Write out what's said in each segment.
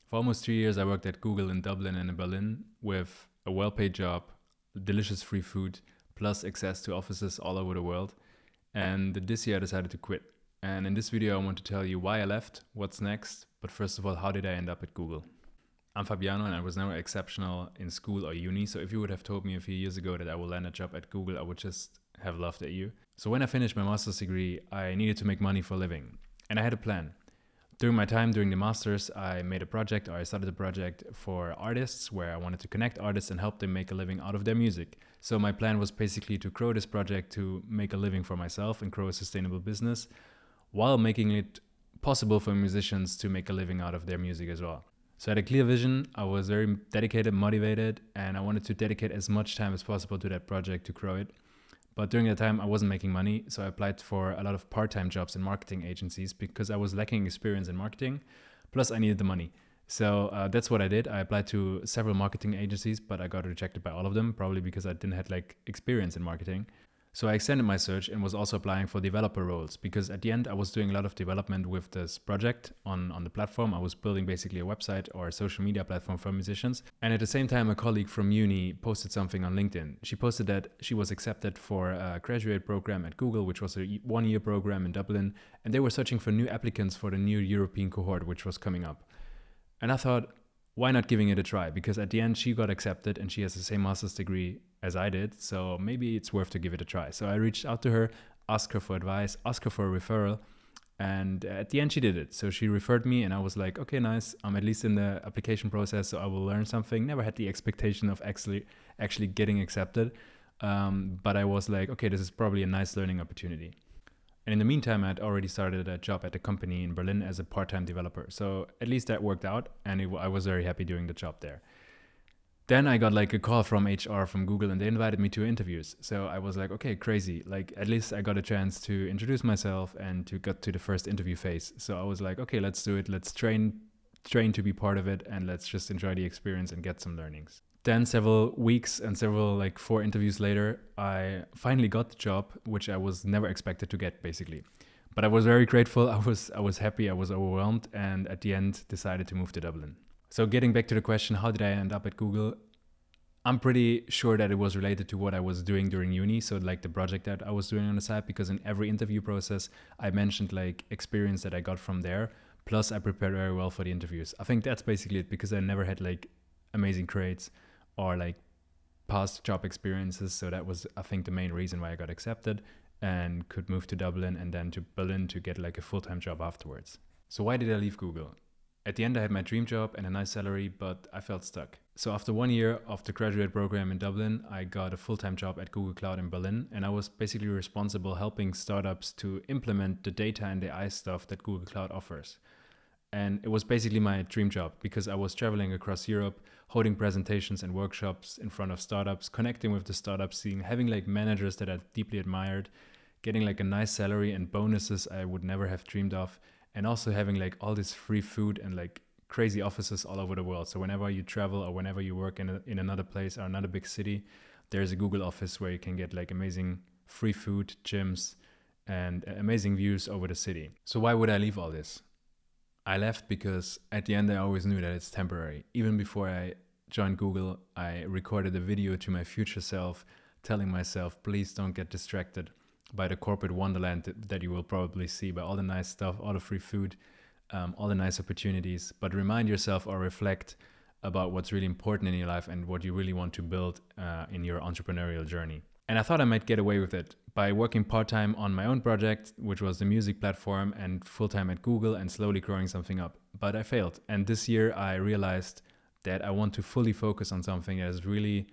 For almost 3 years, I worked at Google in Dublin and in Berlin with a well-paid job, delicious free food, plus access to offices all over the world. And this year I decided to quit. And in this video, I want to tell you why I left, what's next, but first of all, how did I end up at Google? I'm Fabiano and I was never exceptional in school or uni, so if you would have told me a few years ago that I will land a job at Google, I would just have laughed at you. So when I finished my master's degree, I needed to make money for a living. And I had a plan. During my time during the master's, I started a project for artists where I wanted to connect artists and help them make a living out of their music. So my plan was basically to grow this project to make a living for myself and grow a sustainable business while making it possible for musicians to make a living out of their music as well. So I had a clear vision, I was very dedicated, motivated, and I wanted to dedicate as much time as possible to that project to grow it. But during that time, I wasn't making money, so I applied for a lot of part-time jobs in marketing agencies because I was lacking experience in marketing, plus I needed the money. So that's what I did. I applied to several marketing agencies, but I got rejected by all of them, probably because I didn't have experience in marketing. So I extended my search and was also applying for developer roles because at the end I was doing a lot of development with this project on the platform. I was building basically a website or a social media platform for musicians. And at the same time, a colleague from uni posted something on LinkedIn. She posted that she was accepted for a graduate program at Google, which was a 1-year program in Dublin. And they were searching for new applicants for the new European cohort, which was coming up. And I thought, why not giving it a try? Because at the end she got accepted and she has the same master's degree as I did. So maybe it's worth to give it a try. So I reached out to her, asked her for advice, asked her for a referral. And at the end she did it. So she referred me and I was like, okay, nice. I'm at least in the application process, so I will learn something. Never had the expectation of actually getting accepted. But I was like, okay, this is probably a nice learning opportunity. And in the meantime, I had already started a job at a company in Berlin as a part-time developer. So at least that worked out and I was very happy doing the job there. Then I got a call from HR from Google and they invited me to interviews. So I was like, okay, crazy. At least I got a chance to introduce myself and to get to the first interview phase. So I was like, okay, let's do it. Let's train to be part of it and let's just enjoy the experience and get some learnings. Then several weeks and 4 interviews later, I finally got the job, which I was never expected to get basically. But I was very grateful. I was happy. I was overwhelmed. And at the end decided to move to Dublin. So getting back to the question, how did I end up at Google? I'm pretty sure that it was related to what I was doing during uni. So the project that I was doing on the side, because in every interview process, I mentioned experience that I got from there. Plus I prepared very well for the interviews. I think that's basically it because I never had amazing grades or past job experiences. So that was, I think, the main reason why I got accepted and could move to Dublin and then to Berlin to get a full-time job afterwards. So why did I leave Google? At the end, I had my dream job and a nice salary, but I felt stuck. So after 1 year of the graduate program in Dublin, I got a full-time job at Google Cloud in Berlin. And I was basically responsible helping startups to implement the data and AI stuff that Google Cloud offers. And it was basically my dream job because I was traveling across Europe, holding presentations and workshops in front of startups, connecting with the startups, having managers that I deeply admired, getting a nice salary and bonuses I would never have dreamed of, and also having all this free food and crazy offices all over the world. So whenever you travel or whenever you work in another place or another big city, there's a Google office where you can get amazing free food, gyms, and amazing views over the city. So why would I leave all this? I left because at the end I always knew that it's temporary. Even before I joined Google, I recorded a video to my future self telling myself, please don't get distracted by the corporate wonderland that you will probably see, by all the nice stuff, all the free food, all the nice opportunities, but remind yourself or reflect about what's really important in your life and what you really want to build in your entrepreneurial journey. And I thought I might get away with it by working part-time on my own project, which was the music platform, and full-time at Google and slowly growing something up. But I failed. And this year I realized that I want to fully focus on something that is really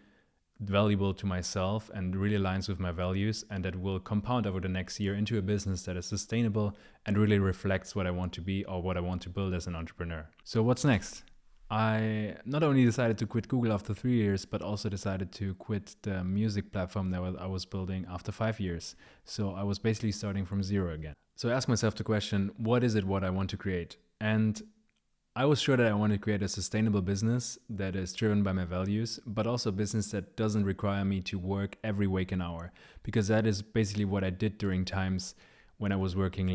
valuable to myself and really aligns with my values and that will compound over the next year into a business that is sustainable and really reflects what I want to be or what I want to build as an entrepreneur. So what's next? I not only decided to quit Google after 3 years, but also decided to quit the music platform that I was building after 5 years. So I was basically starting from zero again. So I asked myself the question, what is it what I want to create? And I was sure that I want to create a sustainable business that is driven by my values, but also a business that doesn't require me to work every waking hour, because that is basically what I did during times when I was working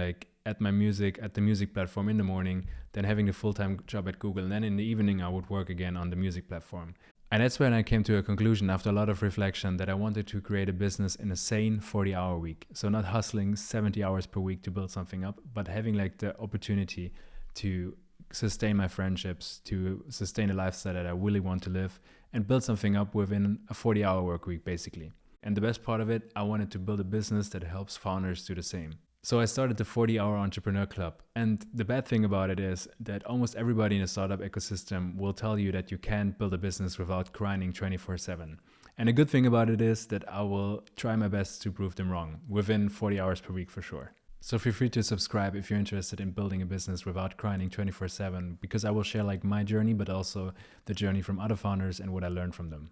at my music, at the music platform in the morning, then having the full-time job at Google, and then in the evening I would work again on the music platform. And that's when I came to a conclusion after a lot of reflection that I wanted to create a business in a sane 40-hour week. So not hustling 70 hours per week to build something up, but having like the opportunity to sustain my friendships, to sustain a lifestyle that I really want to live, and build something up within a 40-hour work week, basically. And the best part of it, I wanted to build a business that helps founders do the same. So I started the 40-Hour Entrepreneur Club. And the bad thing about it is that almost everybody in the startup ecosystem will tell you that you can't build a business without grinding 24/7. And the good thing about it is that I will try my best to prove them wrong within 40 hours per week for sure. So feel free to subscribe if you're interested in building a business without grinding 24/7, because I will share like my journey, but also the journey from other founders and what I learned from them.